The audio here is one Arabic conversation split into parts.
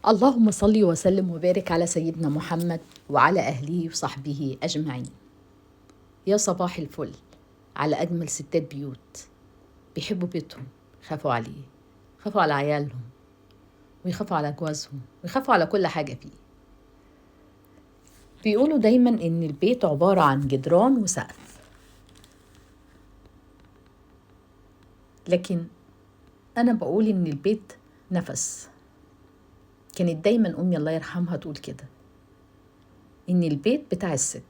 اللهم صل وسلم وبارك على سيدنا محمد وعلى أهله وصحبه أجمعين. يا صباح الفل على أجمل ستات بيوت بيحبوا بيتهم، خافوا عليه، خافوا على عيالهم، ويخافوا على جوازهم، ويخافوا على كل حاجة فيه. بيقولوا دايما إن البيت عبارة عن جدران وسقف، لكن أنا بقول إن البيت نفس. كانت دايما أمي الله يرحمها تقول كده، إن البيت بتاع الست.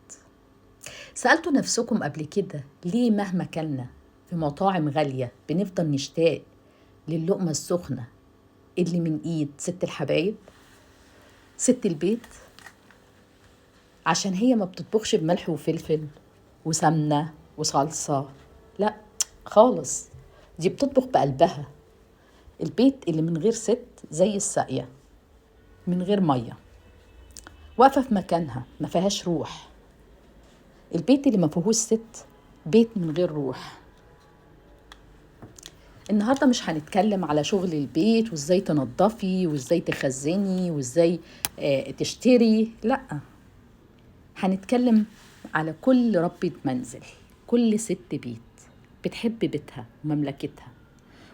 سألتوا نفسكم قبل كده ليه مهما كلنا في مطاعم غالية بنفضل نشتاق للقمة السخنة اللي من إيد ست الحبايب، ست البيت؟ عشان هي ما بتطبخش بملح وفلفل وسمنة وصلصة، لا خالص، دي بتطبخ بقلبها. البيت اللي من غير ست زي الساقية من غير مية، واقفة في مكانها ما فيهاش روح. البيت اللي ما فيهوش ست بيت من غير روح. النهاردة مش هنتكلم على شغل البيت وازاي تنظفي وازاي تخزني وازاي تشتري، لا، هنتكلم على كل ربة منزل، كل ست بيت بتحب بيتها ومملكتها،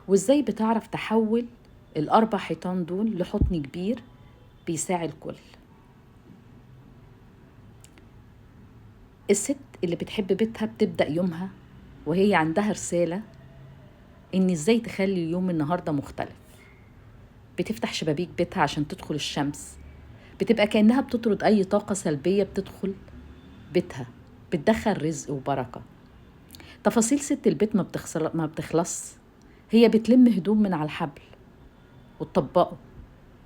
وازاي بتعرف تحول الأربع حيطان دول لحضن كبير بيساعد الكل. الست اللي بتحب بيتها بتبدأ يومها وهي عندها رسالة إن ازاي تخلي اليوم النهاردة مختلف. بتفتح شبابيك بيتها عشان تدخل الشمس، بتبقى كأنها بتطرد أي طاقة سلبية بتدخل بيتها، بتدخل رزق وبركة. تفاصيل ست البيت ما بتخلص. هي بتلم هدوم من على الحبل وتطبقه،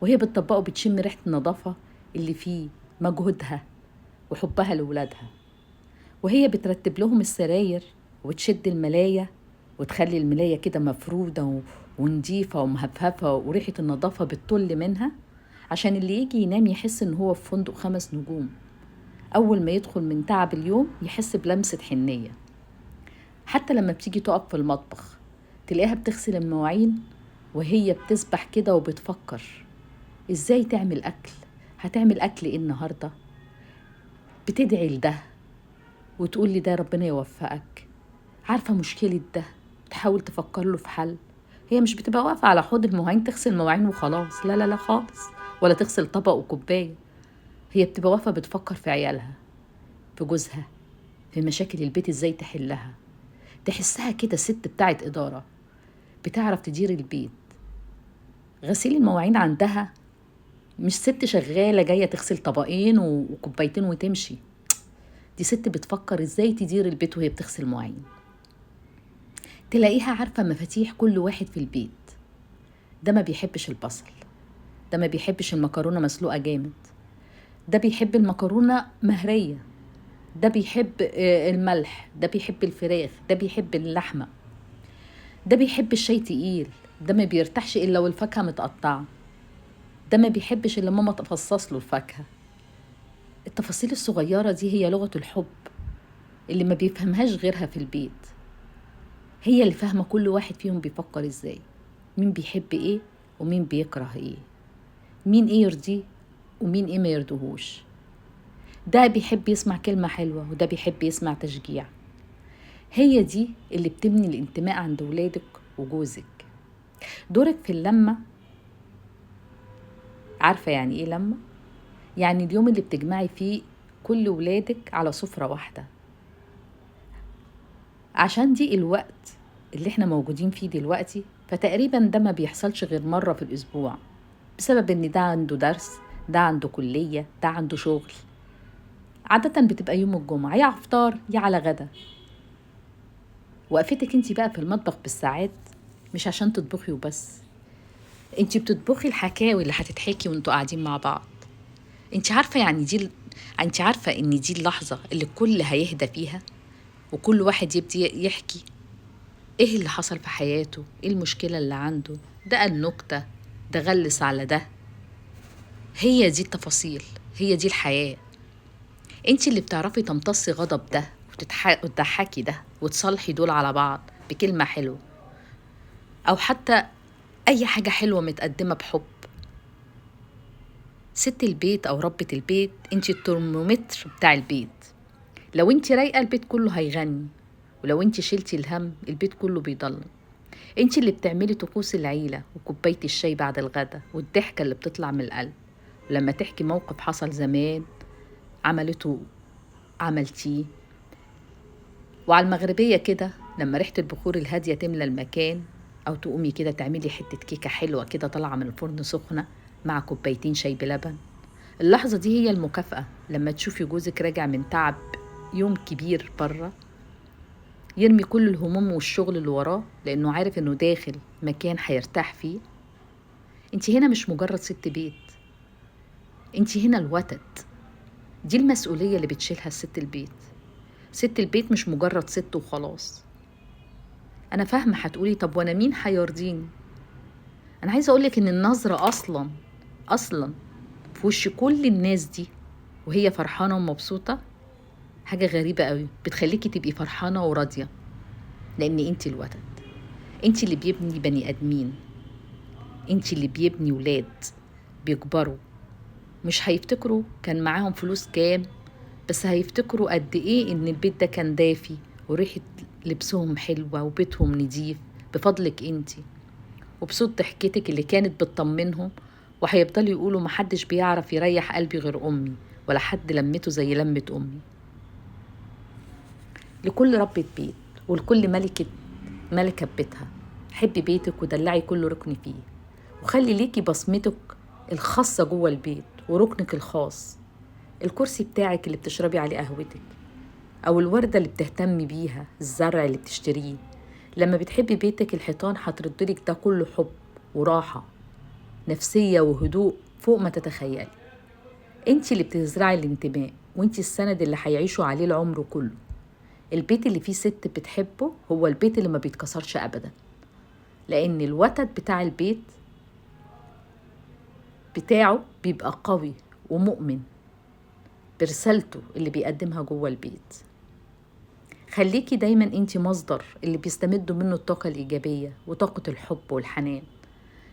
وهي بتطبقه بتشم ريحة النظافة اللي فيه، مجهودها وحبها لولادها. وهي بترتب لهم السراير وتشد الملاية وتخلي الملاية كده مفرودة ونضيفة ومهفهفة، وريحة النظافة بتطل منها عشان اللي يجي ينام يحس إن هو في فندق 5 نجوم. أول ما يدخل من تعب اليوم يحس بلمسة حنية. حتى لما بتيجي تقف في المطبخ تلاقيها بتغسل المواعين وهي بتسبح كده وبتفكر إزاي تعمل أكل، هتعمل أكل إيه النهاردة. بتدعي لده وتقول لي ده ربنا يوفقك، عارفة مشكلة ده تحاول تفكر له في حل. هي مش بتبقى واقفة على حوض المواعين تغسل مواعين وخلاص، لا لا لا خالص، ولا تغسل طبق وكوباية. هي بتبقى واقفة بتفكر في عيالها، في جوزها، في مشاكل البيت ازاي تحلها. تحسها كده ست بتاعت إدارة، بتعرف تدير البيت. غسيل المواعين عندها مش ست شغالة جاية تغسل طبقين وكوبايتين وتمشي، دي ست بتفكر ازاي تدير البيت وهي بتغسل مواعين. تلاقيها عارفة مفاتيح كل واحد في البيت. ده ما بيحبش البصل، ده ما بيحبش المكرونة مسلوقة جامد، ده بيحب المكرونة مهرية، ده بيحب الملح، ده بيحب الفراخ، ده بيحب اللحمة، ده بيحب الشاي تقيل، ده ما بيرتاحش إلا والفاكهة متقطعة، ده ما بيحبش إلا ماما تفصص له الفاكهة. التفاصيل الصغيرة دي هي لغة الحب اللي ما بيفهمهاش غيرها في البيت. هي اللي فاهمة كل واحد فيهم بيفكر إزاي، مين بيحب إيه ومين بيكره إيه، مين إيه يرضيه ومين إيه ما يرضوهوش. ده بيحب يسمع كلمة حلوة وده بيحب يسمع تشجيع. هي دي اللي بتبني الانتماء عند ولادك وجوزك. دورك في اللمة. عارفة يعني ايه لمة؟ يعني اليوم اللي بتجمعي فيه كل ولادك على سفرة واحدة، عشان دي الوقت اللي احنا موجودين فيه دلوقتي. فتقريبا ده ما بيحصلش غير مرة في الأسبوع، بسبب ان ده عنده درس، ده عنده كلية، ده عنده شغل. عادة بتبقى يوم الجمعة، يا عفطار يا على غدا. وقفتك انتي بقى في المطبخ بالساعات مش عشان تطبخي وبس، انتي بتطبخي الحكاوي اللي هتتحكي وانتوا قاعدين مع بعض. انتي عارفة يعني انتي عارفة ان دي اللحظة اللي الكل هيهدى فيها، وكل واحد يبدي يحكي ايه اللي حصل في حياته، ايه المشكلة اللي عنده، ده قال نكتة، ده غلس على ده. هي دي التفاصيل، هي دي الحياة. انتي اللي بتعرفي تمتصي غضب ده وتضحكي ده وتصالحي دول على بعض بكلمة حلوة، أو حتى أي حاجة حلوة متقدمة بحب. ست البيت أو ربة البيت انت الترمومتر بتاع البيت. لو انت رايقة البيت كله هيغني، ولو انت شلتي الهم البيت كله بيضلم. انت اللي بتعملي طقوس العيلة وكوباية الشاي بعد الغدا والضحكة اللي بتطلع من القلب، ولما تحكي موقف حصل زمان عملته عملتيه. وعلى المغربية كده لما ريحة البخور الهادية تملى المكان، أو تقومي كده تعملي حتة كيكة حلوة كده طالعة من الفرن سخنة مع كوبايتين شاي بلبن. اللحظة دي هي المكافأة لما تشوفي جوزك راجع من تعب يوم كبير بره، يرمي كل الهموم والشغل اللي وراه لأنه عارف إنه داخل مكان هيرتاح فيه. انت هنا مش مجرد ست بيت، انت هنا الوتد. دي المسؤولية اللي بتشيلها الست البيت. ست البيت مش مجرد ست وخلاص. أنا فاهمة هتقولي طب وأنا مين هيرضيني؟ أنا عايزة أقولك إن النظرة أصلا في وش كل الناس دي وهي فرحانة ومبسوطة حاجة غريبة قوي، بتخليكي تبقي فرحانة وراضية، لأن انتي الوتد. انتي اللي بيبني بني آدمين، انتي اللي بيبني ولاد بيكبروا، مش هيفتكروا كان معاهم فلوس كام، بس هيفتكروا قد ايه ان البيت ده كان دافي وريحة لبسهم حلوة وبيتهم نضيف بفضلك انتي وبصوت ضحكتك اللي كانت بتطمنهم. وهيفضلوا يقولوا محدش بيعرف يريح قلبي غير أمي، ولا حد لمته زي لمة أمي. لكل ربة بيت ولكل ملكة ببيتها، حبي بيتك ودلعي كل ركن فيه، وخلي ليكي بصمتك الخاصة جوه البيت وركنك الخاص. الكرسي بتاعك اللي بتشربي عليه قهوتك، أو الوردة اللي بتهتمي بيها، الزرع اللي بتشتريه. لما بتحبي بيتك الحيطان هتردلك ده كله حب وراحة نفسية وهدوء فوق ما تتخيلي. انتي اللي بتزرعي الانتماء، وانتي السند اللي هيعيشوا عليه العمر كله. البيت اللي فيه ست بتحبه هو البيت اللي ما بيتكسرش أبدا، لأن الوتد بتاع البيت بتاعه بيبقى قوي ومؤمن برسالته اللي بيقدمها جوه البيت. خليكي دايما انتي مصدر اللي بيستمدوا منه الطاقة الإيجابية وطاقة الحب والحنان.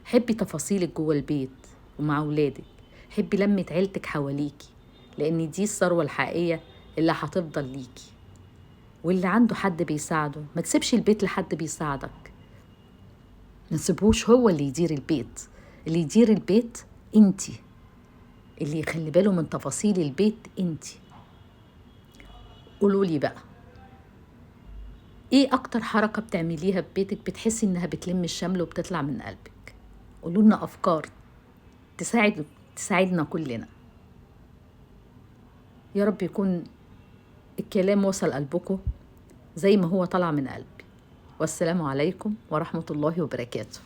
حبي تفاصيلك جوه البيت ومع ولادك، حبي لمة عيلتك حواليكي، لأن دي الثروة الحقيقية اللي هتفضل ليكي. واللي عنده حد بيساعده ما تسيبش البيت لحد بيساعدك، ما تسيبوش هو اللي يدير البيت. اللي يدير البيت انتي، اللي يخلي باله من تفاصيل البيت انتي. قولولي بقى ايه اكتر حركة بتعمليها في بيتك بتحسي انها بتلم الشمل وبتطلع من قلبك؟ قولولنا افكار تساعدنا كلنا. يا رب يكون الكلام وصل قلبكم زي ما هو طلع من قلبي. والسلام عليكم ورحمة الله وبركاته.